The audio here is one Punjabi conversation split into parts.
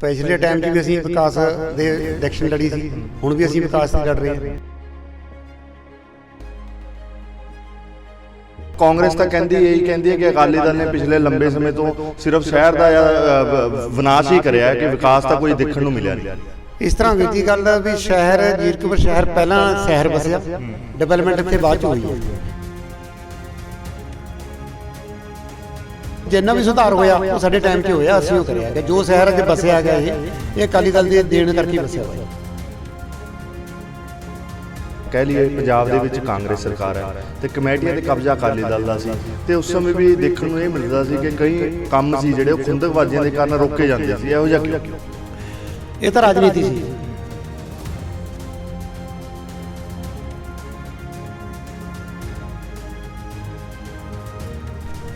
पिछले टाइम भी ਅਸੀਂ ਵਿਕਾਸ ਦੇ ਇਲੈਕਸ਼ਨ ਲੜੀ ਸੀ, ਹੁਣ ਵੀ ਅਸੀਂ ਵਿਕਾਸ ਦੀ ਲੜ ਰਹੇ ਹਾਂ। ਕਾਂਗਰਸ ਤਾਂ ਇਹੀ ਕਹਿੰਦੀ ਹੈ ਕਿ ਅਕਾਲੀ ਦਲ ਨੇ ਪਿਛਲੇ ਲੰਬੇ ਸਮੇਂ ਤੋਂ ਸਿਰਫ ਸ਼ਹਿਰ ਦਾ ਵਿਨਾਸ਼ ਹੀ ਕਰਿਆ ਹੈ ਕਿ ਵਿਕਾਸ ਤਾਂ ਕੋਈ ਦੇਖਣ ਨੂੰ ਮਿਲਿਆ ਨਹੀਂ। ਇਸ ਤਰ੍ਹਾਂ ਵੀਰ ਜੀ ਗੱਲ ਵੀ ਸ਼ਹਿਰ ਜੀਰਕਪੁਰ ਸ਼ਹਿਰ ਪਹਿਲਾਂ ਸ਼ਹਿਰ ਵਸਿਆ, ਡਿਵੈਲਪਮੈਂਟ ਇੱਥੇ ਬਾਅਦ ਚ ਹੋਈ ਹੈ। ਜਿੰਨਾ ਵੀ ਸੁਧਾਰ ਹੋਇਆ ਉਹ ਸਾਡੇ ਟਾਈਮ 'ਚ ਹੋਇਆ, ਅਸੀਂ ਉਹ ਕਰਿਆ ਕਿ ਜੋ ਸ਼ਹਿਰ ਅੱਜ ਵਸਿਆ ਗਿਆ ਇਹ ਅਕਾਲੀ ਦਲ ਦੇ ਦੇਣ ਕਰਕੇ ਵਸਿਆ ਹੋਇਆ। ਕਹਿ ਲਈਏ ਪੰਜਾਬ ਦੇ ਵਿੱਚ ਕਾਂਗਰਸ ਸਰਕਾਰ ਹੈ ਤੇ ਕਮੇਟੀਆਂ ਤੇ ਕਬਜ਼ਾ ਅਕਾਲੀ ਦਲ ਦਾ ਸੀ ਤੇ ਉਸ ਸਮੇਂ ਵੀ ਦੇਖਣ ਨੂੰ ਇਹ ਮਿਲਦਾ ਸੀ ਕਿ ਕਈ ਕੰਮ ਸੀ ਜਿਹੜੇ ਉਹ ਖੁੰਦਕਬਾਜ਼ੀਆਂ ਦੇ ਕਾਰਨ ਰੋਕੇ ਜਾਂਦੇ ਸੀ। ਇਹੋ ਜਿਹਾ ਕਿਉਂ? ਇਹ ਤਾਂ ਰਾਜਨੀਤੀ ਸੀ।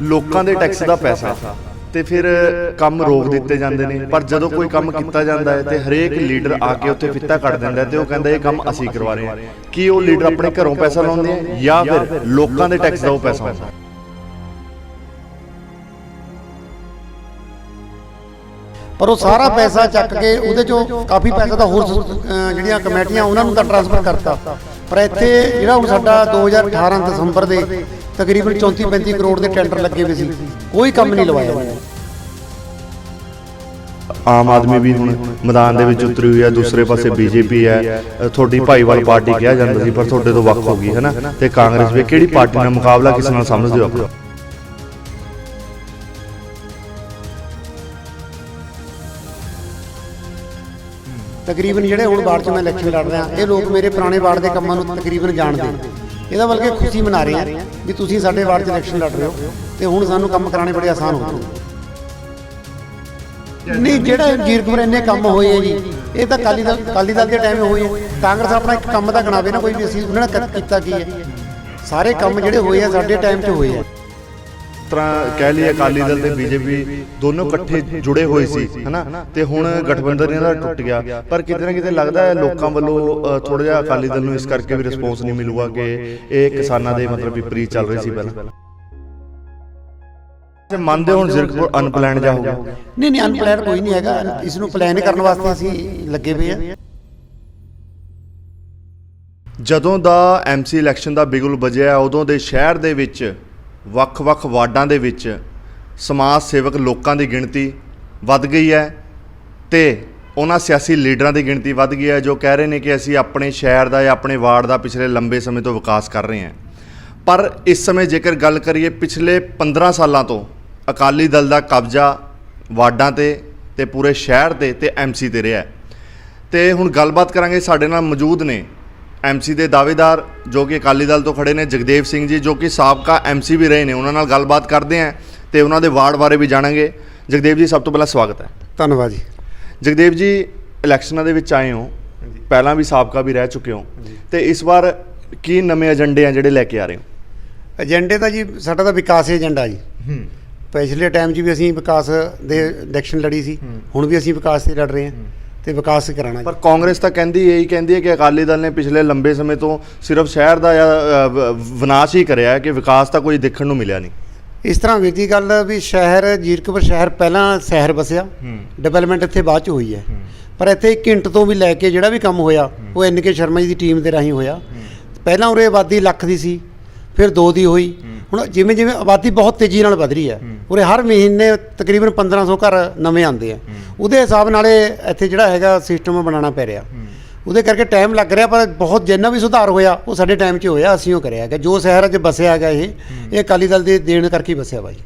ਲੋਕਾਂ ਦੇ ਟੈਕਸ ਦਾ ਪੈਸਾ ਤੇ ਫਿਰ ਕੰਮ ਰੋਕ ਦਿੱਤੇ ਜਾਂਦੇ ਨੇ, ਪਰ ਜਦੋਂ ਕੋਈ ਕੰਮ ਕੀਤਾ ਜਾਂਦਾ ਹੈ ਤੇ ਹਰੇਕ ਲੀਡਰ ਆ ਕੇ ਉੱਥੇ ਫਿੱਤਾ ਕੱਢ ਦਿੰਦਾ ਤੇ ਉਹ ਕਹਿੰਦਾ ਇਹ ਕੰਮ ਅਸੀਂ ਕਰਵਾ ਰਹੇ ਹਾਂ। ਕੀ ਉਹ ਲੀਡਰ ਆਪਣੇ ਘਰੋਂ ਪੈਸਾ ਲਾਉਂਦੇ ਆ ਜਾਂ ਫਿਰ ਲੋਕਾਂ ਦੇ ਟੈਕਸ ਦਾ ਉਹ ਪੈਸਾ ਹੁੰਦਾ? ਪਰ ਉਹ ਸਾਰਾ ਪੈਸਾ ਚੱਕ ਕੇ ਉਹਦੇ ਚੋਂ ਕਾਫੀ ਪੈਸਾ ਤਾਂ ਹੋਰ ਜਿਹੜੀਆਂ ਕਮੇਟੀਆਂ ਉਹਨਾਂ ਨੂੰ ਤਾਂ ਟ੍ਰਾਂਸਫਰ ਕਰਤਾ। ਪਰ ਇੱਥੇ ਜਿਹੜਾ ਹੁਣ ਸਾਡਾ 2018 ਦਸੰਬਰ ਦੇ ਤਕਰੀਬਨ 34-35 ਕਰੋੜ ਦੇ ਟੈਂਡਰ ਲੱਗੇ ਹੋਏ ਸੀ, ਕੋਈ ਕੰਮ ਨਹੀਂ ਲਵਾਇਆ। ਆਮ ਆਦਮੀ ਵੀ ਹੁਣ ਮੈਦਾਨ ਦੇ ਵਿੱਚ ਉਤਰੀ ਹੋਈ ਹੈ, ਦੂਸਰੇ ਪਾਸੇ ਬੀਜੇਪੀ ਹੈ। ਤੁਹਾਡੀ ਭਾਈਵਾਲ ਪਾਰਟੀ ਕਿਹਾ ਜਾਂਦਾ ਸੀ ਪਰ ਤੁਹਾਡੇ ਤੋਂ ਵੱਖ ਹੋ ਗਈ ਹੈ ਨਾ, ਤੇ ਕਾਂਗਰਸ ਵੀ। ਕਿਹੜੀ ਪਾਰਟੀ ਨਾਲ ਮੁਕਾਬਲਾ ਕਿਸ ਨਾਲ ਸਮਝਦੇ ਹੋ ਆਪਣਾ? ਤਕਰੀਬਨ ਜਿਹੜੇ ਹੁਣ ਵਾਰਡ 'ਚ ਮੈਂ ਇਲੈਕਸ਼ਨ ਲੜ ਰਿਹਾ, ਇਹ ਲੋਕ ਮੇਰੇ ਪੁਰਾਣੇ ਵਾਰਡ ਦੇ ਕੰਮਾਂ ਨੂੰ ਤਕਰੀਬਨ ਜਾਣਦੇ ਨੇ। ਇਹਦਾ ਬਲਕਿ ਖੁਸ਼ੀ ਮਨਾ ਰਹੇ ਆ ਵੀ ਤੁਸੀਂ ਸਾਡੇ ਵਾਰਡ 'ਚ ਇਲੈਕਸ਼ਨ ਲੜ ਰਹੇ ਹੋ ਤੇ ਹੁਣ ਸਾਨੂੰ ਕੰਮ ਕਰਾਉਣੇ ਬੜੇ ਆਸਾਨ ਹੋ ਗਏ। ਨਹੀਂ, ਜਿਹੜਾ ਜੀਰਕਪੁਰ ਇੰਨੇ ਕੰਮ ਹੋਏ ਆ ਜੀ, ਇਹ ਤਾਂ ਅਕਾਲੀ ਦਲ ਦੇ ਟਾਈਮ ਹੋਏ ਆ। ਕਾਂਗਰਸ ਆਪਣਾ ਇੱਕ ਕੰਮ ਤਾਂ ਗਣਾਵੇ ਨਾ ਕੋਈ ਵੀ, ਅਸੀਂ ਉਹਨਾਂ ਨੇ ਕੀਤਾ ਕੀ ਹੈ। ਸਾਰੇ ਕੰਮ ਜਿਹੜੇ ਹੋਏ ਆ ਸਾਡੇ ਟਾਈਮ 'ਚ ਹੋਏ ਆ। ਤਰ੍ਹਾਂ ਕਹਿ ਲਈਏ ਅਕਾਲੀ ਦਲ ਤੇ ਬੀਜੇਪੀ ਦੋਨੋਂ ਇਕੱਠੇ ਜੁੜੇ ਹੋਏ ਸੀ ਹਨਾ, ਤੇ ਹੁਣ ਗਠਬੰਧਨ ਇਹਨਾਂ ਦਾ ਟੁੱਟ ਗਿਆ। ਪਰ ਕਿਤੇ ਨਾ ਕਿਤੇ ਲੱਗਦਾ ਹੈ ਲੋਕਾਂ ਵੱਲੋਂ ਥੋੜਾ ਜਿਹਾ ਅਕਾਲੀ ਦਲ ਨੂੰ ਇਸ ਕਰਕੇ ਵੀ ਰਿਸਪੌਂਸ ਨਹੀਂ ਮਿਲੂਗਾ ਕਿ ਇਹ ਕਿਸਾਨਾਂ ਦੇ ਮਤਲਬ ਵਿਪਰੀਤ ਚੱਲ ਰਹੀ ਸੀ ਪਹਿਲਾਂ। ਤੇ ਮੰਨਦੇ ਹੁਣ ਜ਼ੀਰਕਪੁਰ ਅਨਪਲਾਨ ਜਾ ਹੋਊਗਾ? ਨਹੀਂ, ਅਨਪਲਾਨ ਕੋਈ ਨਹੀਂ ਹੈਗਾ। ਇਸ ਨੂੰ ਪਲਾਨ ਕਰਨ ਵਾਸਤੇ ਅਸੀਂ ਲੱਗੇ ਪਏ ਆ। ਜਦੋਂ ਦਾ ਐਮਸੀ ਇਲੈਕਸ਼ਨ ਦਾ ਬਿਗੁਲ ਵੱਜਿਆ, ਉਦੋਂ ਦੇ ਸ਼ਹਿਰ ਦੇ ਵਿੱਚ ਵੱਖ-ਵੱਖ ਵਾਰਡਾਂ ਦੇ ਵਿੱਚ ਸਮਾਜ ਸੇਵਕ ਲੋਕਾਂ ਦੀ ਗਿਣਤੀ ਵੱਧ ਗਈ ਹੈ ਤੇ ਉਹਨਾਂ ਸਿਆਸੀ ਲੀਡਰਾਂ ਦੀ ਗਿਣਤੀ ਵੱਧ ਗਈ ਹੈ ਜੋ ਕਹਿ ਰਹੇ ਨੇ ਕਿ ਅਸੀਂ ਆਪਣੇ ਸ਼ਹਿਰ ਦਾ ਜਾਂ ਆਪਣੇ ਵਾਰਡ ਦਾ ਪਿਛਲੇ ਲੰਬੇ ਸਮੇਂ ਤੋਂ ਵਿਕਾਸ ਕਰ ਰਹੇ ਹਾਂ। ਪਰ ਇਸ ਸਮੇਂ ਜੇਕਰ ਗੱਲ ਕਰੀਏ, ਪਿਛਲੇ 15 ਸਾਲਾਂ ਤੋਂ ਅਕਾਲੀ ਦਲ ਦਾ ਕਬਜ਼ਾ ਵਾਰਡਾਂ ਤੇ ਪੂਰੇ ਸ਼ਹਿਰ ਤੇ ਐਮਸੀ ਤੇ ਰਿਹਾ। ਤੇ ਹੁਣ ਗੱਲਬਾਤ ਕਰਾਂਗੇ, ਸਾਡੇ ਨਾਲ ਮੌਜੂਦ ਨੇ ਐਮਸੀ ਦੇ ਦਾਅਵੇਦਾਰ ਜੋ ਕਿ ਅਕਾਲੀ ਦਲ ਤੋਂ ਖੜੇ ਨੇ, ਜਗਦੇਵ ਸਿੰਘ ਜੀ, ਜੋ ਕਿ ਸਾਬਕਾ ਐਮਸੀ ਵੀ ਰਹੇ ਨੇ। ਉਹਨਾਂ ਨਾਲ ਗੱਲਬਾਤ ਕਰਦੇ ਹਾਂ ਤੇ ਉਹਨਾਂ ਦੇ ਵਾਰਡ ਬਾਰੇ ਵੀ ਜਾਣਾਂਗੇ। ਜਗਦੇਵ ਜੀ, ਸਭ ਤੋਂ ਪਹਿਲਾਂ ਸਵਾਗਤ ਹੈ। ਧੰਨਵਾਦ ਜੀ। ਜਗਦੇਵ ਜੀ, ਇਲੈਕਸ਼ਨਾਂ ਦੇ ਵਿੱਚ ਆਏ ਹੋ, ਪਹਿਲਾਂ ਵੀ ਸਾਬਕਾ ਵੀ ਰਹਿ ਚੁੱਕੇ ਹੋ, ਤੇ ਇਸ ਵਾਰ ਕੀ ਨਵੇਂ ਏਜੰਡੇ ਆ ਜਿਹੜੇ ਲੈ ਕੇ ਆ ਰਹੇ ਹੋ? ਏਜੰਡੇ ਤਾਂ ਜੀ ਸਾਡਾ ਤਾਂ ਵਿਕਾਸ ਏਜੰਡਾ ਜੀ। ਪਿਛਲੇ ਟਾਈਮ 'ਚ ਵੀ ਅਸੀਂ ਵਿਕਾਸ ਦੇ ਇਲੈਕਸ਼ਨ ਲੜੀ ਸੀ, ਹੁਣ ਵੀ ਅਸੀਂ ਵਿਕਾਸ 'ਤੇ ਲੜ ਰਹੇ ਹਾਂ ਤੇ ਵਿਕਾਸ ਕਰਾਉਣਾ। ਪਰ ਕਾਂਗਰਸ ਤਾਂ ਕਹਿੰਦੀ ਹੈ ਕਿ ਅਕਾਲੀ ਦਲ ਨੇ ਪਿਛਲੇ ਲੰਬੇ ਸਮੇਂ ਤੋਂ ਸਿਰਫ ਸ਼ਹਿਰ ਦਾ ਵਿਨਾਸ਼ ਹੀ ਕਰਿਆ ਹੈ ਕਿ ਵਿਕਾਸ ਤਾਂ ਕੋਈ ਦੇਖਣ ਨੂੰ ਮਿਲਿਆ ਨਹੀਂ। ਇਸ ਤਰ੍ਹਾਂ ਵੀਰ ਜੀ ਗੱਲ ਵੀ ਸ਼ਹਿਰ ਜੀਰਕਪੁਰ ਸ਼ਹਿਰ ਪਹਿਲਾਂ ਸ਼ਹਿਰ ਵਸਿਆ, ਡਿਵੈਲਪਮੈਂਟ ਇੱਥੇ ਬਾਅਦ 'ਚ ਹੋਈ ਹੈ। ਪਰ ਇੱਥੇ 1 ਘੰਟੇ ਤੋਂ ਵੀ ਲੈ ਕੇ ਜਿਹੜਾ ਵੀ ਕੰਮ ਹੋਇਆ ਉਹ NK ਸ਼ਰਮਾ ਜੀ ਦੀ ਟੀਮ ਦੇ ਰਾਹੀਂ ਹੋਇਆ। ਪਹਿਲਾਂ ਉਰੇ ਆਬਾਦੀ ਲੱਖ ਦੀ ਸੀ, ਫਿਰ 2 ਦੀ ਹੋਈ। ਹੁਣ ਜਿਵੇਂ ਜਿਵੇਂ ਆਬਾਦੀ ਬਹੁਤ ਤੇਜ਼ੀ ਨਾਲ ਵੱਧ ਰਹੀ ਹੈ, ਉਰੇ ਹਰ ਮਹੀਨੇ ਤਕਰੀਬਨ 1500 ਘਰ ਨਵੇਂ ਆਉਂਦੇ ਆ। ਉਹਦੇ ਹਿਸਾਬ ਨਾਲ ਇੱਥੇ ਜਿਹੜਾ ਹੈਗਾ ਸਿਸਟਮ ਬਣਾਉਣਾ ਪੈ ਰਿਹਾ, ਉਹਦੇ ਕਰਕੇ ਟਾਈਮ ਲੱਗ ਰਿਹਾ। ਪਰ ਬਹੁਤ ਜਿੰਨਾ ਵੀ ਸੁਧਾਰ ਹੋਇਆ ਉਹ ਸਾਡੇ ਟਾਈਮ 'ਚ ਹੋਇਆ, ਅਸੀਂ ਉਹ ਕਰਿਆ ਕਿ ਜੋ ਸ਼ਹਿਰ 'ਚ ਵਸਿਆ ਗਿਆ ਇਹ ਅਕਾਲੀ ਦਲ ਦੇ ਦੇਣ ਕਰਕੇ ਵਸਿਆ ਬਾਈ।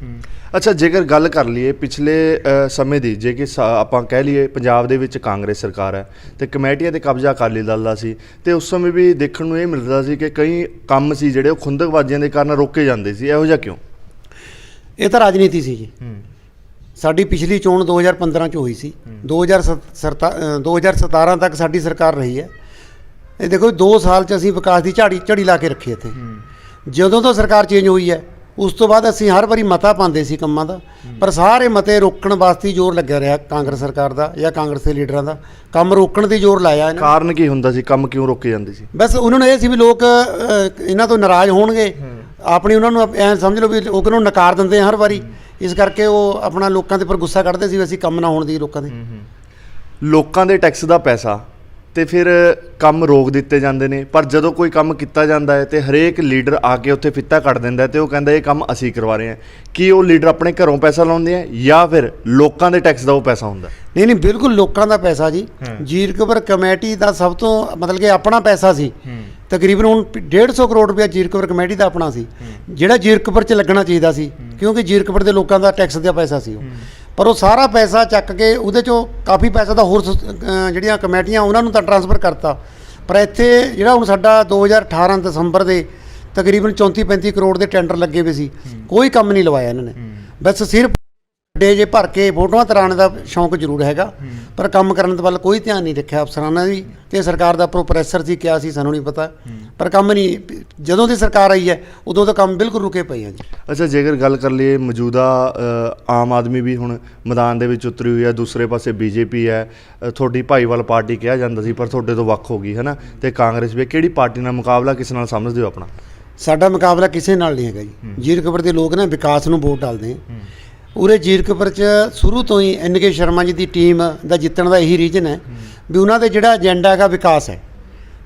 ਅੱਛਾ, ਜੇਕਰ ਗੱਲ ਕਰ ਲਈਏ ਪਿਛਲੇ ਸਮੇਂ ਦੀ, ਜੇ ਕਿ ਆਪਾਂ ਕਹਿ ਲਈਏ ਪੰਜਾਬ ਦੇ ਵਿੱਚ ਕਾਂਗਰਸ ਸਰਕਾਰ ਹੈ ਤੇ ਕਮੇਟੀਆਂ ਤੇ ਕਬਜ਼ਾ ਅਕਾਲੀ ਦਲ ਦਾ ਸੀ, ਤੇ ਉਸ ਸਮੇਂ ਵੀ ਦੇਖਣ ਨੂੰ ਇਹ ਮਿਲਦਾ ਸੀ ਕਿ ਕਈ ਕੰਮ ਸੀ ਜਿਹੜੇ ਉਹ ਖੁੰਦਕਬਾਜ਼ੀਆਂ ਦੇ ਕਾਰਨ ਰੋਕੇ ਜਾਂਦੇ ਸੀ। ਇਹੋ ਜਿਹਾ ਕਿਉਂ? ਇਹ ਤਾਂ ਰਾਜਨੀਤੀ ਸੀ ਜੀ। ਸਾਡੀ ਪਿਛਲੀ ਚੋਣ 2015 'ਚ ਹੋਈ ਸੀ, 2017 ਤੱਕ ਸਾਡੀ ਸਰਕਾਰ ਰਹੀ ਹੈ। ਇਹ ਦੇਖੋ 2 ਸਾਲ 'ਚ ਅਸੀਂ ਵਿਕਾਸ ਦੀ ਝੜੀ ਲਾ ਕੇ ਰੱਖੀ ਇੱਥੇ। ਜਦੋਂ ਤੋਂ ਸਰਕਾਰ ਚੇਂਜ ਹੋਈ ਹੈ ਉਸ ਤੋਂ ਬਾਅਦ ਅਸੀਂ ਹਰ ਵਾਰੀ ਮਤਾ ਪਾਉਂਦੇ ਸੀ ਕੰਮਾਂ ਦਾ, ਪਰ ਸਾਰੇ ਮਤੇ ਰੋਕਣ ਵਾਸਤੇ ਜ਼ੋਰ ਲੱਗਿਆ ਰਿਹਾ ਕਾਂਗਰਸ ਸਰਕਾਰ ਦਾ ਜਾਂ ਕਾਂਗਰਸ ਦੇ ਲੀਡਰਾਂ ਦਾ। ਕੰਮ ਰੋਕਣ ਦੀ ਜ਼ੋਰ ਲਾਇਆ ਇਹਨਾਂ। ਕਾਰਨ ਕੀ ਹੁੰਦਾ ਸੀ? ਕੰਮ ਕਿਉਂ ਰੋਕੇ ਜਾਂਦੇ ਸੀ? ਬਸ ਉਹਨਾਂ ਨੂੰ ਇਹ ਸੀ ਵੀ ਲੋਕ ਇਹਨਾਂ ਤੋਂ ਨਾਰਾਜ਼ ਹੋਣਗੇ, ਆਪਣੀ ਉਹਨਾਂ ਨੂੰ ਐਂ ਸਮਝ ਲਓ ਵੀ ਲੋਕ ਉਹਨਾਂ ਨੂੰ ਨਕਾਰ ਦਿੰਦੇ ਹਰ ਵਾਰੀ। ਇਸ ਕਰਕੇ ਉਹ ਆਪਣਾ ਲੋਕਾਂ ਦੇ ਉੱਪਰ ਗੁੱਸਾ ਕੱਢਦੇ ਸੀ ਵੀ ਅਸੀਂ ਕੰਮ ਨਾ ਹੋਣ ਦੀ ਲੋਕਾਂ ਦੇ। ਲੋਕਾਂ ਦੇ ਟੈਕਸ ਦਾ ਪੈਸਾ ਤੇ ਫਿਰ ਕੰਮ ਰੋਕ ਦਿੱਤੇ ਜਾਂਦੇ ਨੇ, ਪਰ ਜਦੋਂ ਕੋਈ ਕੰਮ ਕੀਤਾ ਜਾਂਦਾ ਹੈ ਤੇ ਹਰੇਕ ਲੀਡਰ ਆ ਕੇ ਉੱਥੇ ਫਿੱਤਾ ਕੱਢ ਦਿੰਦਾ ਹੈ ਤੇ ਉਹ ਕਹਿੰਦਾ ਇਹ ਕੰਮ ਅਸੀਂ ਕਰਵਾ ਰਹੇ ਹਾਂ। ਕੀ ਉਹ ਲੀਡਰ ਆਪਣੇ ਘਰੋਂ ਪੈਸਾ ਲਾਉਂਦੇ ਆ ਜਾਂ ਫਿਰ ਲੋਕਾਂ ਦੇ ਟੈਕਸ ਦਾ ਉਹ ਪੈਸਾ ਹੁੰਦਾ? ਨਹੀਂ ਨਹੀਂ, ਬਿਲਕੁਲ ਲੋਕਾਂ ਦਾ ਪੈਸਾ ਜੀ। ਜੀਰਕਪੁਰ ਕਮੇਟੀ ਦਾ ਸਭ ਤੋਂ ਮਤਲਬ ਕਿ ਆਪਣਾ ਪੈਸਾ ਸੀ। ਤਕਰੀਬਨ ਹੁਣ 150 ਕਰੋੜ ਰੁਪਇਆ ਜੀਰਕਪੁਰ ਕਮੇਟੀ ਦਾ ਆਪਣਾ ਸੀ, ਜਿਹੜਾ ਜੀਰਕਪੁਰ 'ਚ ਲੱਗਣਾ ਚਾਹੀਦਾ ਸੀ, ਕਿਉਂਕਿ ਜੀਰਕਪੁਰ ਦੇ ਲੋਕਾਂ ਦਾ ਟੈਕਸ ਦਾ ਪੈਸਾ ਸੀ ਉਹ। ਪਰ ਉਹ ਸਾਰਾ ਪੈਸਾ ਚੱਕ ਕੇ ਉਹਦੇ 'ਚੋਂ ਕਾਫੀ ਪੈਸਾ ਤਾਂ ਹੋਰ ਜਿਹੜੀਆਂ ਕਮੇਟੀਆਂ ਉਹਨਾਂ ਨੂੰ ਤਾਂ ਟਰਾਂਸਫਰ ਕਰਤਾ। ਪਰ ਇੱਥੇ ਜਿਹੜਾ ਹੁਣ ਸਾਡਾ 2018 ਦਸੰਬਰ ਦੇ ਤਕਰੀਬਨ 34-35 ਕਰੋੜ ਦੇ ਟੈਂਡਰ ਲੱਗੇ ਹੋਏ ਸੀ, ਕੋਈ ਕੰਮ ਨਹੀਂ ਲਵਾਇਆ ਇਹਨਾਂ ਨੇ। ਬਸ ਸਿਰਫ ਡੇ ਜੇ ਭਰ ਕੇ ਫੋਟੋਆਂ ਤਰਾਉਣ ਦਾ ਸ਼ੌਂਕ ਜ਼ਰੂਰ ਹੈਗਾ, ਪਰ ਕੰਮ ਕਰਨ ਦੇ ਵੱਲ ਕੋਈ ਧਿਆਨ ਨਹੀਂ ਰੱਖਿਆ ਅਫਸਰਾਂ ਨੇ ਵੀ, ਤੇ ਸਰਕਾਰ ਦਾ ਉੱਪਰੋਂ ਪ੍ਰੈਸ਼ਰ ਸੀ ਕਿਹਾ ਸੀ ਸਾਨੂੰ ਨਹੀਂ ਪਤਾ, ਪਰ ਕੰਮ ਨਹੀਂ। ਜਦੋਂ ਦੀ ਸਰਕਾਰ ਆਈ ਹੈ ਉਦੋਂ ਤਾਂ ਕੰਮ ਬਿਲਕੁਲ ਰੁਕੇ ਪਏ ਆ ਜੀ। ਅੱਛਾ, ਜੇਕਰ ਗੱਲ ਕਰ ਲਈਏ ਮੌਜੂਦਾ ਆਮ ਆਦਮੀ ਵੀ ਹੁਣ ਮੈਦਾਨ ਦੇ ਵਿੱਚ ਉਤਰੀ ਹੋਈ ਹੈ, ਦੂਸਰੇ ਪਾਸੇ ਬੀਜੇਪੀ ਹੈ, ਤੁਹਾਡੀ ਭਾਈਵਾਲ ਪਾਰਟੀ ਕਿਹਾ ਜਾਂਦਾ ਸੀ ਪਰ ਤੁਹਾਡੇ ਤੋਂ ਵੱਖ ਹੋ ਗਈ ਹੈ ਨਾ, ਤੇ ਕਾਂਗਰਸ ਵੀ। ਕਿਹੜੀ ਪਾਰਟੀ ਨਾਲ ਮੁਕਾਬਲਾ ਕਿਸ ਨਾਲ ਸਮਝਦੇ ਹੋ ਆਪਣਾ? ਸਾਡਾ ਮੁਕਾਬਲਾ ਕਿਸੇ ਨਾਲ ਨਹੀਂ ਹੈਗਾ ਜੀ। ਜੀਰਕਪੁਰ ਦੇ ਲੋਕ ਨਾ ਵਿਕਾਸ ਨੂੰ ਵੋਟ ਡਾਲਦੇ ਆ। ਉਰੇ ਜੀਰਕਪੁਰ 'ਚ ਸ਼ੁਰੂ ਤੋਂ ਹੀ NK ਸ਼ਰਮਾ ਜੀ ਦੀ ਟੀਮ ਦਾ ਜਿੱਤਣ ਦਾ ਇਹੀ ਰੀਜ਼ਨ ਹੈ ਵੀ ਉਹਨਾਂ ਦੇ ਜਿਹੜਾ ਏਜੰਡਾ ਹੈਗਾ ਵਿਕਾਸ ਹੈ,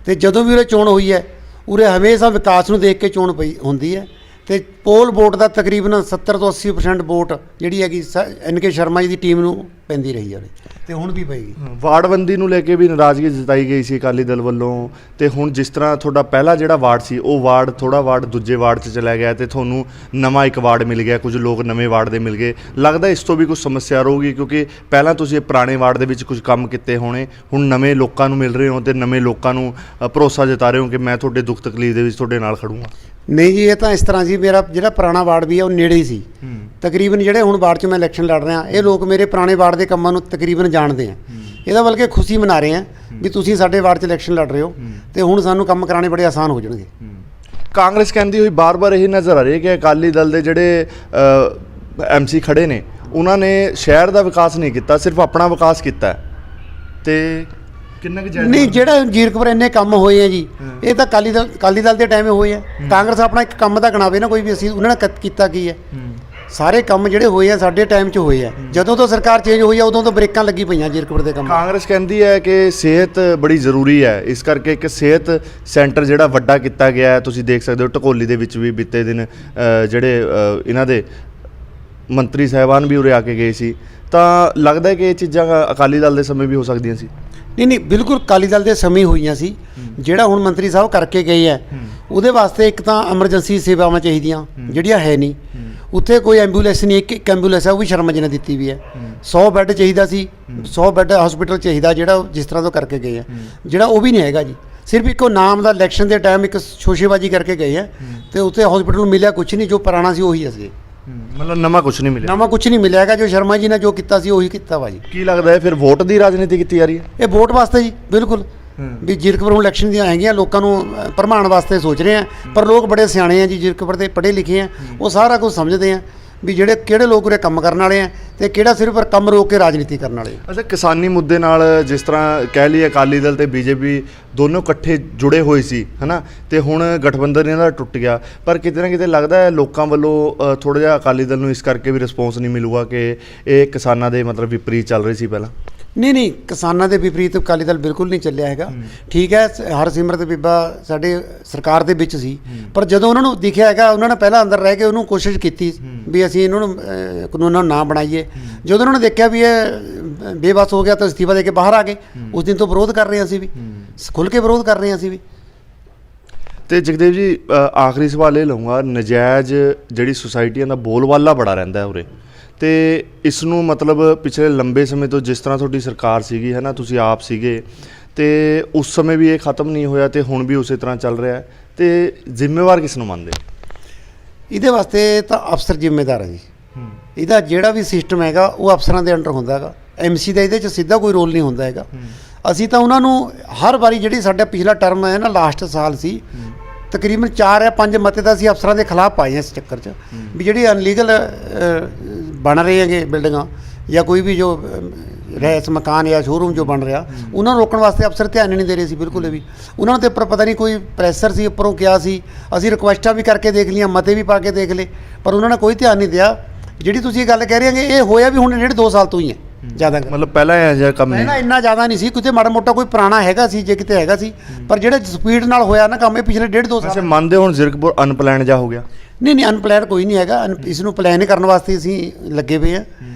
ਤੇ ਜਦੋਂ ਵੀ ਉਰੇ ਚੋਣ ਹੋਈ ਹੈ ਉਰੇ ਹਮੇਸ਼ਾ ਵਿਕਾਸ ਨੂੰ ਦੇਖ ਕੇ ਚੋਣ ਪਈ ਹੁੰਦੀ ਹੈ। ਤੇ ਪੋਲ ਵੋਟ ਦਾ ਤਕਰੀਬਨ 70 ਤੋਂ 80% ਵੋਟ ਜਿਹੜੀ ਹੈਗੀ NK ਸ਼ਰਮਾ ਜੀ ਦੀ ਟੀਮ ਨੂੰ ਪੈਂਦੀ ਰਹੀ ਹੈ, ਤੇ ਹੁਣ ਵੀ ਪਏਗੀ। ਵਾਰਡਬੰਦੀ ਨੂੰ ਲੈ ਕੇ ਵੀ ਨਾਰਾਜ਼ਗੀ ਜਤਾਈ ਗਈ ਸੀ ਅਕਾਲੀ ਦਲ ਵੱਲੋਂ, ਤੇ ਹੁਣ ਜਿਸ ਤਰ੍ਹਾਂ ਤੁਹਾਡਾ ਪਹਿਲਾ ਜਿਹੜਾ ਵਾਰਡ ਸੀ ਉਹ ਵਾਰਡ ਥੋੜਾ ਵਾਰਡ ਦੂਜੇ ਵਾਰਡ 'ਚ ਚਲਾ ਗਿਆ ਤੇ ਤੁਹਾਨੂੰ ਨਵਾਂ ਇੱਕ ਵਾਰਡ ਮਿਲ ਗਿਆ, ਕੁਝ ਲੋਕ ਨਵੇਂ ਵਾਰਡ ਦੇ ਮਿਲ ਗਏ। ਲੱਗਦਾ ਇਸ ਤੋਂ ਵੀ ਕੁਝ ਸਮੱਸਿਆ ਰਹੂਗੀ, ਕਿਉਂਕਿ ਪਹਿਲਾਂ ਤੁਸੀਂ ਪੁਰਾਣੇ ਵਾਰਡ ਦੇ ਵਿੱਚ ਕੁਝ ਕੰਮ ਕੀਤੇ ਹੋਣੇ, ਹੁਣ ਨਵੇਂ ਲੋਕਾਂ ਨੂੰ ਮਿਲ ਰਹੇ ਹੋ ਤੇ ਨਵੇਂ ਲੋਕਾਂ ਨੂੰ ਭਰੋਸਾ ਜਤਾ ਰਹੇ ਹੋ ਕਿ ਮੈਂ ਤੁਹਾਡੇ ਦੁੱਖ ਤਕਲੀਫ ਦੇ ਵਿੱਚ ਤੁਹਾਡੇ ਨਾਲ ਖੜੂੰਗਾ। ਨਹੀਂ ਜੀ, ਇਹ ਤਾਂ ਇਸ ਤਰ੍ਹਾਂ ਸੀ, ਮੇਰਾ ਜਿਹੜਾ ਪੁਰਾਣਾ ਵਾਰਡ ਵੀ ਹੈ ਉਹ ਨੇੜੇ ਹੀ ਸੀ। ਤਕਰੀਬਨ ਜਿਹੜੇ ਹੁਣ ਵਾਰਡ 'ਚ ਮੈਂ ਇਲੈਕਸ਼ਨ ਲੜ ਰਿਹਾ, ਇਹ ਲੋਕ ਮੇਰੇ ਪੁਰਾਣੇ ਵਾਰਡ ਦੇ ਕੰਮਾਂ ਨੂੰ ਤਕਰੀਬਨ ਜਾਣਦੇ ਆ। ਇਹਦਾ ਬਲਕਿ ਖੁਸ਼ੀ ਮਨਾ ਰਹੇ ਆ ਵੀ ਤੁਸੀਂ ਸਾਡੇ ਵਾਰਡ 'ਚ ਇਲੈਕਸ਼ਨ ਲੜ ਰਹੇ ਹੋ ਤੇ ਹੁਣ ਸਾਨੂੰ ਕੰਮ ਕਰਾਉਣੇ ਬੜੇ ਆਸਾਨ ਹੋ ਜਾਣਗੇ। ਕਾਂਗਰਸ ਕਹਿੰਦੀ ਹੋਈ ਬਾਰ-ਬਾਰ ਇਹ ਨਜ਼ਰ ਆ ਰਹੀ ਹੈ ਕਿ ਅਕਾਲੀ ਦਲ ਦੇ ਜਿਹੜੇ MC ਖੜੇ ਨੇ ਉਹਨਾਂ ਨੇ ਸ਼ਹਿਰ ਦਾ ਵਿਕਾਸ ਨਹੀਂ ਕੀਤਾ, ਸਿਰਫ ਆਪਣਾ ਵਿਕਾਸ ਕੀਤਾ। ਤੇ ਕਿੰਨਾ ਕੁ ਨਹੀਂ, ਜਿਹੜਾ ਜੀਰਕਪੁਰ ਇੰਨੇ ਕੰਮ ਹੋਏ ਆ ਜੀ, ਇਹ ਤਾਂ ਅਕਾਲੀ ਦਲ ਦੇ ਟਾਈਮੇ ਹੋਏ ਆ। ਕਾਂਗਰਸ ਆਪਣਾ ਇੱਕ ਕੰਮ ਤਾਂ ਗਣਾਵੇ ਨਾ ਕੋਈ ਵੀ, ਅਸੀਂ ਉਹਨਾਂ ਨੇ ਕੀਤਾ ਕੀ ਹੈ। ਸਾਰੇ ਕੰਮ ਜਿਹੜੇ ਹੋਏ ਆ ਸਾਡੇ ਟਾਈਮ 'ਚ ਹੋਏ ਆ। ਜਦੋਂ ਤੋਂ ਸਰਕਾਰ ਚੇਂਜ ਹੋਈ ਆ ਉਦੋਂ ਤੋਂ ਬ੍ਰੇਕਾਂ ਲੱਗੀ ਪਈਆਂ ਜੀਰਕਪੁਰ ਦੇ ਕੰਮ। ਕਾਂਗਰਸ ਕਹਿੰਦੀ ਹੈ ਕਿ ਸਿਹਤ ਬੜੀ ਜ਼ਰੂਰੀ ਹੈ, ਇਸ ਕਰਕੇ ਇੱਕ ਸਿਹਤ ਸੈਂਟਰ ਜਿਹੜਾ ਵੱਡਾ ਕੀਤਾ ਗਿਆ ਹੈ। ਤੁਸੀਂ ਦੇਖ ਸਕਦੇ ਹੋ ਢਕੋਲੀ ਦੇ ਵਿੱਚ ਵੀ ਬੀਤੇ ਦਿਨ ਜਿਹੜੇ ਇਹਨਾਂ ਦੇ ਮੰਤਰੀ ਸਾਹਿਬਾਨ ਵੀ ਉਰੇ ਆ ਕੇ ਗਏ ਸੀ, ਤਾਂ ਲੱਗਦਾ ਹੈ ਕਿ ਇਹ ਚੀਜ਼ਾਂ ਅਕਾਲੀ ਦਲ ਦੇ ਸਮੇਂ ਵੀ ਹੋ ਸਕਦੀਆਂ ਸੀ। ਨਹੀਂ, ਬਿਲਕੁਲ ਅਕਾਲੀ ਦਲ ਦੇ ਸਮੇਂ ਹੋਈਆਂ ਸੀ। ਜਿਹੜਾ ਹੁਣ ਮੰਤਰੀ ਸਾਹਿਬ ਕਰਕੇ ਗਏ ਆ ਉਹਦੇ ਵਾਸਤੇ ਇੱਕ ਤਾਂ ਐਮਰਜੈਂਸੀ ਸੇਵਾਵਾਂ ਚਾਹੀਦੀਆਂ ਜਿਹੜੀਆਂ ਹੈ ਨਹੀਂ। ਉੱਥੇ ਕੋਈ ਐਂਬੂਲੈਂਸ ਨਹੀਂ, ਇੱਕ ਐਂਬੂਲੈਂਸ ਹੈ ਉਹ ਵੀ ਸ਼ਰਮਾ ਜੀ ਨੇ ਦਿੱਤੀ ਵੀ ਹੈ। 100 ਬੈੱਡ ਚਾਹੀਦਾ ਸੀ, 100 ਬੈੱਡ ਹਸਪੀਟਲ ਚਾਹੀਦਾ ਜਿਹੜਾ ਜਿਸ ਤਰ੍ਹਾਂ ਤੋਂ ਕਰਕੇ ਗਏ ਆ, ਜਿਹੜਾ ਉਹ ਵੀ ਨਹੀਂ ਹੈਗਾ ਜੀ। ਸਿਰਫ ਇੱਕੋ ਨਾਮ ਦਾ ਇਲੈਕਸ਼ਨ ਦੇ ਟਾਈਮ ਇੱਕ ਸ਼ੋਸ਼ੇਬਾਜ਼ੀ ਕਰਕੇ ਗਏ ਆ, ਤੇ ਉੱਥੇ ਹਸਪੀਟਲ ਨੂੰ ਮਿਲਿਆ ਕੁਛ ਨਹੀਂ, ਜੋ ਪੁਰਾਣਾ ਸੀ ਉਹੀ ਅਸੀਂ। ਮਤਲਬ ਨਵਾਂ ਕੁਝ ਨਹੀਂ ਮਿਲਿਆ। ਨਵਾਂ ਕੁਛ ਨਹੀਂ ਮਿਲਿਆ ਹੈਗਾ, ਜੋ ਸ਼ਰਮਾ ਜੀ ਨੇ ਜੋ ਕੀਤਾ ਸੀ ਉਹੀ ਕੀਤਾ ਵਾ ਜੀ। ਕੀ ਲੱਗਦਾ ਹੈ ਫਿਰ ਵੋਟ ਦੀ ਰਾਜਨੀਤੀ ਕੀਤੀ ਜਾ ਰਹੀ ਹੈ? ਇਹ ਵੋਟ ਵਾਸਤੇ ਜੀ, ਬਿਲਕੁਲ ਵੀ ਜੀਰਕਪੁਰ ਹੁਣ ਇਲੈਕਸ਼ਨ ਦੀਆਂ ਹੈਗੀਆਂ, ਲੋਕਾਂ ਨੂੰ ਭਰਮਾਉਣ ਵਾਸਤੇ ਸੋਚ ਰਹੇ ਆ। ਪਰ ਲੋਕ ਬੜੇ ਸਿਆਣੇ ਆ ਜੀ, ਜੀਰਕਪੁਰ ਦੇ ਪੜ੍ਹੇ ਲਿਖੇ ਆ, ਉਹ ਸਾਰਾ ਕੁਝ ਸਮਝਦੇ ਆ ਵੀ ਜਿਹੜੇ ਕਿਹੜੇ ਲੋਕ ਉਰੇ ਕੰਮ ਕਰਨ ਵਾਲੇ ਆ ਤੇ ਕਿਹੜਾ ਸਿਰਫ ਕੰਮ ਰੋਕ ਕੇ ਰਾਜਨੀਤੀ ਕਰਨ ਵਾਲੇ ਆ। ਅੱਛਾ, ਕਿਸਾਨੀ ਮੁੱਦੇ ਨਾਲ ਜਿਸ ਤਰ੍ਹਾਂ ਕਹਿ ਲਈਏ ਅਕਾਲੀ ਦਲ ਤੇ BJP ਦੋਨੋਂ ਇਕੱਠੇ ਜੁੜੇ ਹੋਏ ਸੀ ਹੈ ਨਾ, ਤੇ ਹੁਣ ਗਠਬੰਧਨ ਇਹਨਾਂ ਦਾ ਟੁੱਟ ਗਿਆ, ਪਰ ਕਿਤੇ ਨਾ ਕਿਤੇ ਲੱਗਦਾ ਹੈ ਲੋਕਾਂ ਵੱਲੋਂ ਥੋੜ੍ਹਾ ਜਿਹਾ ਅਕਾਲੀ ਦਲ ਨੂੰ ਇਸ ਕਰਕੇ ਵੀ ਰਿਸਪੌਂਸ ਨਹੀਂ ਮਿਲੂਗਾ ਕਿ ਇਹ ਕਿਸਾਨਾਂ ਦੇ ਮਤਲਬ ਵਿਪਰੀਤ ਚੱਲ ਰਹੀ ਸੀ ਪਹਿਲਾਂ। ਨਹੀਂ, ਕਿਸਾਨਾਂ ਦੇ ਵਿਪਰੀਤ ਅਕਾਲੀ ਦਲ ਬਿਲਕੁਲ ਨਹੀਂ ਚੱਲਿਆ ਹੈਗਾ। ਠੀਕ ਹੈ, ਹਰਸਿਮਰਤ ਬੀਬਾ ਸਾਡੇ ਸਰਕਾਰ ਦੇ ਵਿੱਚ ਸੀ, ਪਰ ਜਦੋਂ ਉਹਨਾਂ ਨੂੰ ਦਿਖਿਆ ਹੈਗਾ ਉਹਨਾਂ ਨੇ ਪਹਿਲਾਂ ਅੰਦਰ ਰਹਿ ਕੇ ਉਹਨੂੰ ਕੋਸ਼ਿਸ਼ ਕੀਤੀ ਵੀ ਅਸੀਂ ਇਹਨਾਂ ਨੂੰ ਕਾਨੂੰਨਾਂ ਨੂੰ ਨਾ ਬਣਾਈਏ। ਜਦੋਂ ਉਹਨਾਂ ਨੇ ਦੇਖਿਆ ਵੀ ਇਹ ਬੇਬਸ ਹੋ ਗਿਆ ਤਾਂ ਅਸਤੀਫਾ ਦੇ ਕੇ ਬਾਹਰ ਆ ਗਏ। ਉਸ ਦਿਨ ਤੋਂ ਵਿਰੋਧ ਕਰ ਰਹੇ ਹਾਂ ਅਸੀਂ ਵੀ, ਖੁੱਲ੍ਹ ਕੇ ਵਿਰੋਧ ਕਰ ਰਹੇ ਹਾਂ ਅਸੀਂ ਵੀ। ਤੇ ਜਗਦੇਵ ਜੀ, ਆਖਰੀ ਸਵਾਲ ਇਹ ਲਊਂਗਾ, ਨਜਾਇਜ਼ ਜਿਹੜੀ ਸੁਸਾਇਟੀਆਂ ਦਾ ਬੋਲਬਾਲਾ ਬੜਾ ਰਹਿੰਦਾ ਉਰੇ, ਤੇ ਇਸ ਨੂੰ ਮਤਲਬ ਪਿਛਲੇ ਲੰਬੇ ਸਮੇਂ ਤੋਂ ਜਿਸ ਤਰ੍ਹਾਂ ਤੁਹਾਡੀ ਸਰਕਾਰ ਸੀਗੀ ਹੈ ਨਾ, ਤੁਸੀਂ ਆਪ ਸੀਗੇ, ਤੇ ਉਸ ਸਮੇਂ ਵੀ ਇਹ ਖਤਮ ਨਹੀਂ ਹੋਇਆ ਤੇ ਹੁਣ ਵੀ ਉਸੇ ਤਰ੍ਹਾਂ ਚੱਲ ਰਿਹਾ ਹੈ, ਤੇ ਜ਼ਿੰਮੇਵਾਰ ਕਿਸ ਨੂੰ ਮੰਨਦੇ? ਇਹਦੇ ਵਾਸਤੇ ਤਾਂ ਅਫਸਰ ਜ਼ਿੰਮੇਦਾਰ ਹੈ ਜੀ। ਇਹਦਾ ਜਿਹੜਾ ਵੀ ਸਿਸਟਮ ਹੈਗਾ ਉਹ ਅਫਸਰਾਂ ਦੇ ਅੰਡਰ ਹੁੰਦਾ ਹੈਗਾ। MC ਦਾ ਇਹਦੇ 'ਚ ਸਿੱਧਾ ਕੋਈ ਰੋਲ ਨਹੀਂ ਹੁੰਦਾ ਹੈਗਾ। ਅਸੀਂ ਤਾਂ ਉਹਨਾਂ ਨੂੰ ਹਰ ਵਾਰੀ, ਜਿਹੜੀ ਸਾਡਾ ਪਿਛਲਾ ਟਰਮ ਹੈ ਨਾ, ਲਾਸਟ ਸਾਲ ਸੀ, ਤਕਰੀਬਨ 4 ਜਾਂ 5 ਮਤੇ ਤਾਂ ਅਸੀਂ ਅਫਸਰਾਂ ਦੇ ਖਿਲਾਫ ਪਾਏ ਇਸ ਚੱਕਰ 'ਚ ਵੀ ਜਿਹੜੀ ਅਨਲੀਗਲ ਬਣ ਰਹੇ ਹੈਗੇ ਬਿਲਡਿੰਗਾਂ ਜਾਂ ਕੋਈ ਵੀ ਜੋ ਰਹਿਸ ਮਕਾਨ ਜਾਂ ਸ਼ੋਰੂਮ ਜੋ ਬਣ ਰਿਹਾ, ਉਹਨਾਂ ਨੂੰ ਰੋਕਣ ਵਾਸਤੇ ਅਫਸਰ ਧਿਆਨ ਨਹੀਂ ਦੇ ਰਹੇ ਸੀ ਬਿਲਕੁਲ ਵੀ। ਉਹਨਾਂ ਨੂੰ ਤੇ ਉੱਪਰ ਪਤਾ ਨਹੀਂ ਕੋਈ ਪ੍ਰੈਸ਼ਰ ਸੀ, ਉੱਪਰੋਂ ਕਿਹਾ ਸੀ। ਅਸੀਂ ਰਿਕੁਐਸਟਾਂ ਵੀ ਕਰਕੇ ਦੇਖ ਲਈਆਂ, ਮਤੇ ਵੀ ਪਾ ਕੇ ਦੇਖ ਲਏ, ਪਰ ਉਹਨਾਂ ਨੇ ਕੋਈ ਧਿਆਨ ਨਹੀਂ ਦਿਆ। ਜਿਹੜੀ ਤੁਸੀਂ ਇਹ ਗੱਲ ਕਹਿ ਰਹੇ ਹੋ, ਇਹ ਹੋਇਆ ਵੀ ਹੁਣ 1.5-2 ਸਾਲ ਤੋਂ ਹੀ ਹੈ। ਜ਼ਿਆਦਾ ਮਤਲਬ ਪਹਿਲਾਂ ਇਹ ਜਿਹਾ ਕੰਮ ਪਹਿਲਾਂ ਨਹੀਂ। ਇੰਨਾ ਜ਼ਿਆਦਾ ਨਹੀਂ ਸੀ, ਕਿਤੇ ਮਾੜਾ ਮੋਟਾ ਕੋਈ ਪੁਰਾਣਾ ਹੈਗਾ ਸੀ ਜੇ ਕਿਤੇ ਹੈਗਾ ਸੀ, ਪਰ ਜਿਹੜੇ ਸਪੀਡ ਨਾਲ ਹੋਇਆ ਨਾ ਕੰਮ ਇਹ ਪਿਛਲੇ 1.5-2 ਵੈਸੇ ਸਾਲ। ਮੰਨਦੇ ਹੁਣ ਜ਼ੀਰਕਪੁਰ ਅਨਪਲਾਨ ਜਾ ਹੋ ਗਿਆ। ਨਹੀਂ ਅਨਪਲੈਨ ਕੋਈ ਨਹੀਂ ਹੈਗਾ, ਇਸ ਨੂੰ ਪਲਾਨ ਕਰਨ ਵਾਸਤੇ ਅਸੀਂ ਲੱਗੇ ਪਏ ਆ।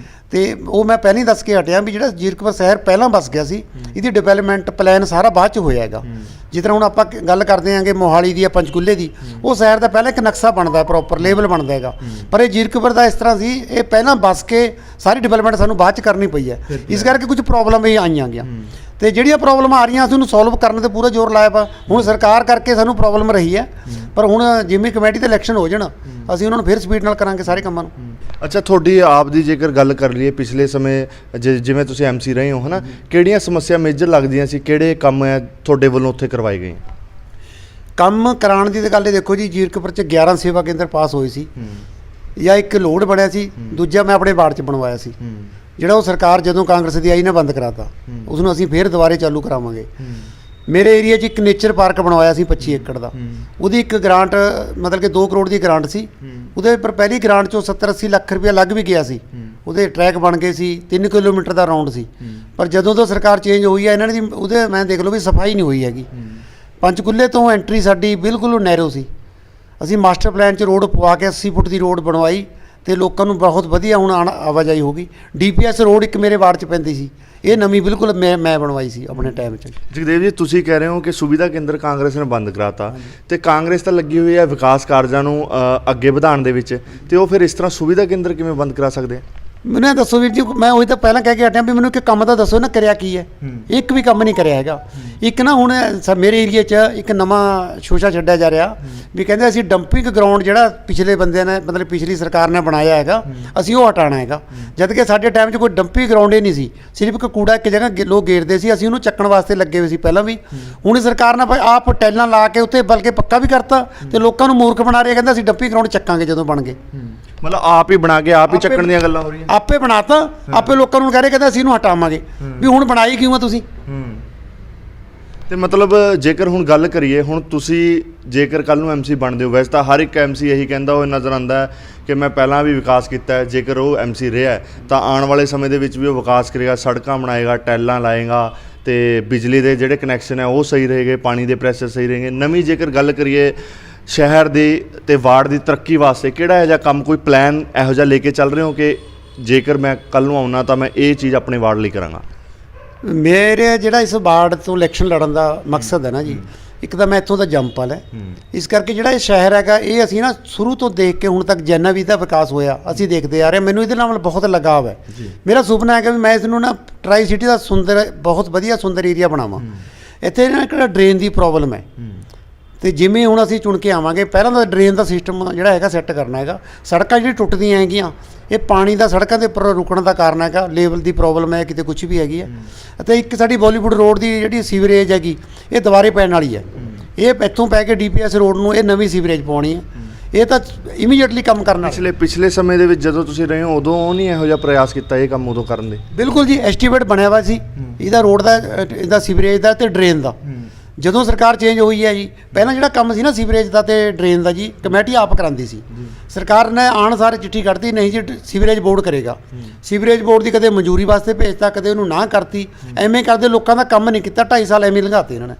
ਤੇ ਉਹ ਮੈਂ ਪਹਿਲਾਂ ਹੀ ਦੱਸ ਕੇ ਹਟਿਆ ਵੀ ਜਿਹੜਾ ਜ਼ੀਰਕਪੁਰ ਸ਼ਹਿਰ ਪਹਿਲਾਂ ਵਸ ਗਿਆ ਸੀ, ਇਹਦੀ ਡਿਵੈਲਪਮੈਂਟ ਪਲਾਨ ਸਾਰਾ ਬਾਅਦ ਚ ਹੋਇਆ ਹੈਗਾ। ਜਿਸ ਤਰ੍ਹਾਂ ਹੁਣ ਆਪਾਂ ਗੱਲ ਕਰਦੇ ਆਂਗੇ ਮੋਹਾਲੀ ਦੀ ਜਾਂ ਪੰਚਕੂਲੇ ਦੀ, ਉਹ ਸ਼ਹਿਰ ਦਾ ਪਹਿਲਾਂ ਇੱਕ ਨਕਸ਼ਾ ਬਣਦਾ, ਪ੍ਰੋਪਰ ਲੇਬਲ ਬਣਦਾ ਹੈਗਾ। ਪਰ ਇਹ ਜ਼ੀਰਕਪੁਰ ਦਾ ਇਸ ਤਰ੍ਹਾਂ ਸੀ, ਇਹ ਪਹਿਲਾਂ ਵਸ ਕੇ ਸਾਰੀ ਡਿਵੈਲਪਮੈਂਟ ਸਾਨੂੰ ਬਾਅਦ ਚ ਕਰਨੀ ਪਈ ਹੈ, ਇਸ ਕਰਕੇ ਕੁਝ ਪ੍ਰੋਬਲਮ ਇਹ ਆਈਆਂ ਗਿਆ। ਤੇ ਜਿਹੜੀਆਂ ਪ੍ਰੋਬਲਮ ਆ ਰਹੀਆਂ ਅਸੀਂ ਉਹਨੂੰ ਸੋਲਵ ਕਰਨ ਤੇ ਪੂਰਾ ਜ਼ੋਰ ਲਾਇਆ ਵਾ। ਹੁਣ ਸਰਕਾਰ ਕਰਕੇ ਸਾਨੂੰ ਪ੍ਰੋਬਲਮ ਰਹੀ ਹੈ, ਪਰ ਹੁਣ ਜਿਮੀ ਕਮੇਟੀ ਤੇ ਇਲੈਕਸ਼ਨ ਹੋ ਜਾਣ, ਅਸੀਂ ਉਹਨਾਂ ਨੂੰ ਫਿਰ ਸਪੀਡ ਨਾਲ ਕਰਾਂਗੇ ਸਾਰੇ ਕੰਮਾਂ ਨੂੰ। ਅੱਛਾ, ਤੁਹਾਡੀ ਆਪ ਦੀ ਜੇਕਰ ਗੱਲ ਕਰ ਲਈਏ ਪਿਛਲੇ ਸਮੇਂ ਜਿਵੇਂ ਤੁਸੀਂ ਐਮਸੀ ਰਹੇ ਹੋ, ਹਨਾ, ਕਿਹੜੀਆਂ ਸਮੱਸਿਆ ਮੇਜਰ ਲੱਗਦੀਆਂ ਸੀ, ਕਿਹੜੇ ਕੰਮ ਹੈ ਤੁਹਾਡੇ ਵੱਲੋਂ ਉੱਥੇ ਕਰਵਾਏ ਗਏ? ਕੰਮ ਕਰਾਉਣ ਦੀ ਤਾਂ ਗੱਲ ਇਹ ਦੇਖੋ ਜੀ, ਜ਼ੀਰਕਪੁਰ 'ਚ 11 ਸੇਵਾ ਕੇਂਦਰ ਪਾਸ ਹੋਏ ਸੀ, ਜਾਂ ਇੱਕ ਲੋਡ ਬਣਿਆ ਸੀ, ਦੂਜਾ ਮੈਂ ਆਪਣੇ ਵਾਰਡ 'ਚ ਬਣਵਾਇਆ ਸੀ, ਜਿਹੜਾ ਉਹ ਸਰਕਾਰ ਜਦੋਂ ਕਾਂਗਰਸ ਦੀ ਆਈ ਨਾ ਬੰਦ ਕਰਾਤਾ, ਉਸ ਨੂੰ ਅਸੀਂ ਫੇਰ ਦੁਬਾਰੇ ਚਾਲੂ ਕਰਾਵਾਂਗੇ। ਮੇਰੇ ਏਰੀਆ 'ਚ ਇੱਕ ਨੇਚਰ ਪਾਰਕ ਬਣਵਾਇਆ ਸੀ 25 ਏਕੜ ਦਾ, ਉਹਦੀ ਇੱਕ ਗ੍ਰਾਂਟ ਮਤਲਬ ਕਿ 2 ਕਰੋੜ ਦੀ ਗ੍ਰਾਂਟ ਸੀ। ਉਹਦੇ ਪਰ ਪਹਿਲੀ ਗ੍ਰਾਂਟ 'ਚੋਂ 70-80 ਲੱਖ ਰੁਪਇਆ ਲੱਗ ਵੀ ਗਿਆ ਸੀ, ਉਹਦੇ ਟਰੈਕ ਬਣ ਗਏ ਸੀ, 3 ਕਿਲੋਮੀਟਰ ਦਾ ਰਾਊਂਡ ਸੀ। ਪਰ ਜਦੋਂ ਤੋਂ ਸਰਕਾਰ ਚੇਂਜ ਹੋਈ ਹੈ, ਇਹਨਾਂ ਦੀ ਉਹਦੇ ਮੈਂ ਦੇਖ ਲਓ ਵੀ ਸਫਾਈ ਨਹੀਂ ਹੋਈ ਹੈਗੀ। ਪੰਚਕੂਲੇ ਤੋਂ ਐਂਟਰੀ ਸਾਡੀ ਬਿਲਕੁਲ ਨੈਰੋ ਸੀ, ਅਸੀਂ ਮਾਸਟਰ ਪਲਾਨ 'ਚ ਰੋਡ ਪਵਾ ਕੇ 80 ਫੁੱਟ ਦੀ ਰੋਡ ਬਣਵਾਈ ਤੇ ਲੋਕਾਂ ਨੂੰ ਬਹੁਤ ਵਧੀਆ ਹੁਣ ਆਵਾਜਾਈ ਹੋ ਗਈ। DPS ਰੋਡ ਇੱਕ ਮੇਰੇ ਵਾਰਡ 'ਚ ਪੈਂਦੀ ਸੀ, ਇਹ ਨਵੀਂ ਬਿਲਕੁਲ ਮੈਂ ਬਣਵਾਈ ਸੀ ਆਪਣੇ ਟਾਈਮ 'ਚ। ਜਗਦੇਵ ਜੀ, ਤੁਸੀਂ ਕਹਿ ਰਹੇ ਹੋ ਕਿ ਸੁਵਿਧਾ ਕੇਂਦਰ ਕਾਂਗਰਸ ਨੇ ਬੰਦ ਕਰਾਤਾ, ਤੇ ਕਾਂਗਰਸ ਤਾਂ ਲੱਗੀ ਹੋਈ ਹੈ ਵਿਕਾਸ ਕਾਰਜਾਂ ਨੂੰ ਅੱਗੇ ਵਧਾਉਣ ਦੇ ਵਿੱਚ, ਤੇ ਉਹ ਫਿਰ ਇਸ ਤਰ੍ਹਾਂ ਸੁਵਿਧਾ ਕੇਂਦਰ ਕਿਵੇਂ ਬੰਦ ਕਰਾ ਸਕਦੇ ਆ? ਮੈਨੂੰ ਇਹ ਦੱਸੋ ਵੀਰ ਜੀ, ਮੈਂ ਉਹੀ ਤਾਂ ਪਹਿਲਾਂ ਕਹਿ ਕੇ ਹਟਿਆ ਵੀ ਮੈਨੂੰ ਇੱਕ ਕੰਮ ਤਾਂ ਦੱਸੋ ਨਾ, ਕਰਿਆ ਕੀ ਹੈ? ਇੱਕ ਵੀ ਕੰਮ ਨਹੀਂ ਕਰਿਆ ਹੈਗਾ। ਇੱਕ ਨਾ ਹੁਣ ਮੇਰੇ ਏਰੀਏ 'ਚ ਇੱਕ ਨਵਾਂ ਸ਼ੋਸ਼ਾ ਛੱਡਿਆ ਜਾ ਰਿਹਾ ਵੀ ਕਹਿੰਦੇ ਅਸੀਂ ਡੰਪਿੰਗ ਗਰਾਊਂਡ ਜਿਹੜਾ ਪਿਛਲੇ ਬੰਦਿਆਂ ਨੇ ਮਤਲਬ ਪਿਛਲੀ ਸਰਕਾਰ ਨੇ ਬਣਾਇਆ ਹੈਗਾ, ਅਸੀਂ ਉਹ ਹਟਾਉਣਾ ਹੈਗਾ। ਜਦ ਕਿ ਸਾਡੇ ਟਾਈਮ 'ਚ ਕੋਈ ਡੰਪਿੰਗ ਗਰਾਊਂਡ ਹੀ ਨਹੀਂ ਸੀ, ਸਿਰਫ ਇੱਕ ਕੂੜਾ ਇੱਕ ਜਗ੍ਹਾ ਲੋਕ ਗੇਰਦੇ ਸੀ, ਅਸੀਂ ਉਹਨੂੰ ਚੱਕਣ ਵਾਸਤੇ ਲੱਗੇ ਹੋਏ ਸੀ ਪਹਿਲਾਂ ਵੀ। ਹੁਣ ਸਰਕਾਰ ਨੇ ਆਪ ਟੈਲਾਂ ਲਾ ਕੇ ਉੱਥੇ ਬਲਕਿ ਪੱਕਾ ਵੀ ਕਰਤਾ, ਤੇ ਲੋਕਾਂ ਨੂੰ ਮੂਰਖ ਬਣਾ ਰਿਹਾ, ਕਹਿੰਦਾ ਅਸੀਂ ਡੰਪਿੰਗ ਗਰਾਊਂਡ ਚੱਕਾਂਗੇ ਜਦੋਂ ਬਣ ਗਏ। ਮਤਲਬ ਆਪ ਹੀ ਬਣਾ ਕੇ ਆਪ ਹੀ ਚੱਕਣ ਦੀਆਂ ਗੱਲਾਂ ਹੋ ਰਹੀਆਂ, ਆਪੇ ਬਣਾਤਾ, ਆਪੇ ਲੋਕਾਂ ਨੂੰ ਕਹਿ ਰਹੇ ਕਹਿੰਦਾ ਅਸੀਂ ਇਹਨੂੰ ਹਟਾਵਾਂਗੇ, ਵੀ ਹੁਣ ਬਣਾਈ ਕਿਉਂ ਆ ਤੁਸੀਂ? ਤੇ ਮਤਲਬ ਜੇਕਰ ਹੁਣ ਗੱਲ ਕਰੀਏ, ਹੁਣ ਤੁਸੀਂ ਜੇਕਰ ਕੱਲ ਨੂੰ ਐਮਸੀ ਬਣਦੇ ਹੋ, ਵੈਸੇ ਤਾਂ ਹਰ ਇੱਕ ਐਮਸੀ ਇਹੀ ਕਹਿੰਦਾ ਹੋਏ ਨਜ਼ਰ ਆਉਂਦਾ ਹੈ ਕਿ ਮੈਂ ਪਹਿਲਾਂ ਵੀ ਵਿਕਾਸ ਕੀਤਾ ਹੈ। ਜੇਕਰ ਉਹ ਐਮਸੀ ਰਿਹਾ ਤਾਂ ਆਉਣ ਵਾਲੇ ਸਮੇਂ ਦੇ ਵਿੱਚ ਵੀ ਉਹ ਵਿਕਾਸ ਕਰੇਗਾ, ਸੜਕਾਂ ਬਣਾਏਗਾ, ਟੈਲਾਂ ਲਾਏਗਾ, ਤੇ ਬਿਜਲੀ ਦੇ ਜਿਹੜੇ ਕਨੈਕਸ਼ਨ ਹੈ ਉਹ ਸਹੀ ਰਹੇਗੇ, ਪਾਣੀ ਦੇ ਪ੍ਰੈਸ਼ਰ ਸਹੀ ਰਹੇਗੇ। ਨਵੀਂ ਜੇਕਰ ਗੱਲ ਕਰੀਏ ਸ਼ਹਿਰ ਦੀ ਤੇ ਵਾਰਡ ਦੀ ਤਰੱਕੀ ਵਾਸਤੇ, ਕਿਹੜਾ ਇਹੋ ਜਿਹਾ ਕੰਮ, ਕੋਈ ਪਲਾਨ ਇਹੋ ਜਿਹਾ ਲੈ ਕੇ ਚੱਲ ਰਹੇ ਹੋ ਕਿ ਜੇਕਰ ਮੈਂ ਕੱਲ ਨੂੰ ਆਉਣਾ ਤਾਂ ਮੈਂ ਇਹ ਚੀਜ਼ ਆਪਣੇ ਵਾਰਡ ਲਈ ਕਰਾਂਗਾ? ਮੇਰੇ ਜਿਹੜਾ ਇਸ ਵਾਰਡ ਤੋਂ ਇਲੈਕਸ਼ਨ ਲੜਨ ਦਾ ਮਕਸਦ ਹੈ ਨਾ ਜੀ, ਇੱਕ ਤਾਂ ਮੈਂ ਇੱਥੋਂ ਦਾ ਜੰਮਪਲ ਹੈ, ਇਸ ਕਰਕੇ ਜਿਹੜਾ ਇਹ ਸ਼ਹਿਰ ਹੈਗਾ ਇਹ ਅਸੀਂ ਨਾ ਸ਼ੁਰੂ ਤੋਂ ਦੇਖ ਕੇ ਹੁਣ ਤੱਕ ਜਿੰਨਾ ਵੀ ਇਹਦਾ ਵਿਕਾਸ ਹੋਇਆ ਅਸੀਂ ਦੇਖਦੇ ਆ ਰਹੇ। ਮੈਨੂੰ ਇਹਦੇ ਨਾਲ ਬਹੁਤ ਲਗਾਵ ਹੈ। ਮੇਰਾ ਸੁਪਨਾ ਹੈਗਾ ਵੀ ਮੈਂ ਇਸ ਨੂੰ ਨਾ ਟਰਾਈ ਸਿਟੀ ਦਾ ਸੁੰਦਰ, ਬਹੁਤ ਵਧੀਆ ਸੁੰਦਰ ਏਰੀਆ ਬਣਾਵਾਂ। ਇੱਥੇ ਨਾ ਇੱਕ ਡਰੇਨ ਦੀ ਪ੍ਰੋਬਲਮ ਹੈ, ਤੇ ਜਿਵੇਂ ਹੁਣ ਅਸੀਂ ਚੁਣ ਕੇ ਆਵਾਂਗੇ, ਪਹਿਲਾਂ ਤਾਂ ਡਰੇਨ ਦਾ ਸਿਸਟਮ ਜਿਹੜਾ ਹੈਗਾ ਸੈੱਟ ਕਰਨਾ ਹੈਗਾ। ਸੜਕਾਂ ਜਿਹੜੀ ਟੁੱਟਦੀਆਂ ਹੈਗੀਆਂ, ਇਹ ਪਾਣੀ ਦਾ ਸੜਕਾਂ ਦੇ ਉੱਪਰ ਰੁਕਣ ਦਾ ਕਾਰਨ ਹੈਗਾ, ਲੇਵਲ ਦੀ ਪ੍ਰੋਬਲਮ ਹੈ, ਕਿਤੇ ਕੁਝ ਵੀ ਹੈਗੀ ਹੈ। ਅਤੇ ਇੱਕ ਸਾਡੀ ਬਾਲੀਵੁੱਡ ਰੋਡ ਦੀ ਜਿਹੜੀ ਸੀਵਰੇਜ ਹੈਗੀ, ਇਹ ਦੁਬਾਰੇ ਪੈਣ ਵਾਲੀ ਹੈ। ਇਹ ਇੱਥੋਂ ਪੈ ਕੇ DPS ਰੋਡ ਨੂੰ ਇਹ ਨਵੀਂ ਸੀਵਰੇਜ ਪਾਉਣੀ ਹੈ। ਇਹ ਤਾਂ ਇਮੀਡੀਏਟਲੀ ਕੰਮ ਕਰਨਾ। ਪਿਛਲੇ ਸਮੇਂ ਦੇ ਵਿੱਚ ਜਦੋਂ ਤੁਸੀਂ ਰਹੇ ਹੋ ਉਦੋਂ ਨਹੀਂ ਇਹੋ ਜਿਹਾ ਪ੍ਰਯਾਸ ਕੀਤਾ ਇਹ ਕੰਮ ਉਦੋਂ ਕਰਨ ਦੇ? ਬਿਲਕੁਲ ਜੀ, ਐਸਟੀਮੇਟ ਬਣਿਆ ਵਾ ਸੀ ਇਹਦਾ, ਰੋਡ ਦਾ, ਇਹਦਾ ਸੀਵਰੇਜ ਦਾ ਤੇ ਡਰੇਨ ਦਾ। ਜਦੋਂ ਸਰਕਾਰ ਚੇਂਜ ਹੋਈ ਹੈ ਜੀ, ਪਹਿਲਾਂ ਜਿਹੜਾ ਕੰਮ ਸੀ ਨਾ ਸੀਵਰੇਜ ਦਾ ਤੇ ਡਰੇਨ ਦਾ ਜੀ, ਕਮੇਟੀ ਆਪ ਕਰਾਉਂਦੀ ਸੀ। ਸਰਕਾਰ ਨੇ ਆਉਣ ਸਾਰੇ ਚਿੱਠੀ ਕੱਢਤੀ, ਨਹੀਂ ਜੀ ਸੀਵਰੇਜ ਬੋਰਡ ਕਰੇਗਾ। ਸੀਵਰੇਜ ਬੋਰਡ ਦੀ ਕਦੇ ਮਨਜ਼ੂਰੀ ਵਾਸਤੇ ਭੇਜਤਾ, ਕਦੇ ਉਹਨੂੰ ਨਾ ਕਰਤੀ। ਐਵੇਂ ਕਰਦੇ ਲੋਕਾਂ ਦਾ ਕੰਮ ਨਹੀਂ ਕੀਤਾ, 2.5 ਸਾਲ ਐਵੇਂ ਲੰਘਾਤੇ ਇਹਨਾਂ ਨੇ।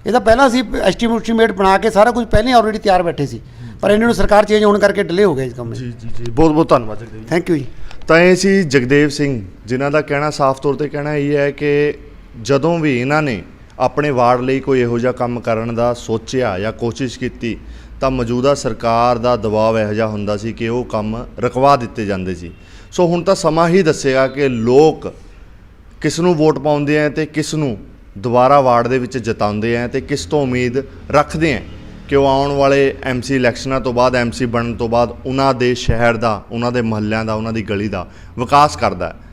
ਇਹਦਾ ਪਹਿਲਾਂ ਅਸੀਂ ਐਸਟੀਮੇਟ ਬਣਾ ਕੇ ਸਾਰਾ ਕੁਝ ਪਹਿਲਾਂ ਹੀ ਆਲਰੇਡੀ ਤਿਆਰ ਬੈਠੇ ਸੀ, ਪਰ ਇਹਨਾਂ ਨੂੰ ਸਰਕਾਰ ਚੇਂਜ ਹੋਣ ਕਰਕੇ ਡਿਲੇ ਹੋ ਗਿਆ ਇਸ ਕੰਮ। ਜੀ ਜੀ ਜੀ, ਬਹੁਤ ਬਹੁਤ ਧੰਨਵਾਦ ਜਗਦੇਵ। ਥੈਂਕ ਯੂ ਜੀ। ਤਾਂ ਇਹ ਸੀ ਜਗਦੇਵ ਸਿੰਘ, ਜਿਨ੍ਹਾਂ ਦਾ ਕਹਿਣਾ ਸਾਫ਼ ਤੌਰ 'ਤੇ ਕਹਿਣਾ ਇਹ ਹੈ ਕਿ ਜਦੋਂ ਵੀ ਇਹਨਾਂ ਨੇ ਆਪਣੇ ਵਾਰਡ ਲਈ ਕੋਈ ਇਹੋ ਜਿਹਾ ਕੰਮ ਕਰਨ ਦਾ ਸੋਚਿਆ ਜਾਂ ਕੋਸ਼ਿਸ਼ ਕੀਤੀ ਤਾਂ ਮੌਜੂਦਾ ਸਰਕਾਰ ਦਾ ਦਬਾਅ ਇਹੋ ਜਿਹਾ ਹੁੰਦਾ ਸੀ ਕਿ ਉਹ ਕੰਮ ਰੁਕਵਾ ਦਿੱਤੇ ਜਾਂਦੇ ਸੀ। ਸੋ ਹੁਣ ਤਾਂ ਸਮਾਂ ਹੀ ਦੱਸੇਗਾ ਕਿ ਲੋਕ ਕਿਸ ਨੂੰ ਵੋਟ ਪਾਉਂਦੇ ਆ ਤੇ ਕਿਸ ਨੂੰ ਦੁਬਾਰਾ ਵਾਰਡ ਦੇ ਵਿੱਚ ਜਿਤਾਉਂਦੇ ਆ, ਤੇ ਕਿਸ ਤੋਂ ਉਮੀਦ ਰੱਖਦੇ ਆ ਕਿ ਉਹ ਆਉਣ ਵਾਲੇ ਐਮਸੀ ਇਲੈਕਸ਼ਨਾਂ ਤੋਂ ਬਾਅਦ, ਐਮਸੀ ਬਣਨ ਤੋਂ ਬਾਅਦ ਉਹਨਾਂ ਦੇ ਸ਼ਹਿਰ ਦਾ, ਉਹਨਾਂ ਦੇ ਮੁਹੱਲਿਆਂ ਦਾ, ਉਹਨਾਂ ਦੀ ਗਲੀ ਦਾ ਵਿਕਾਸ ਕਰਦਾ ਹੈ।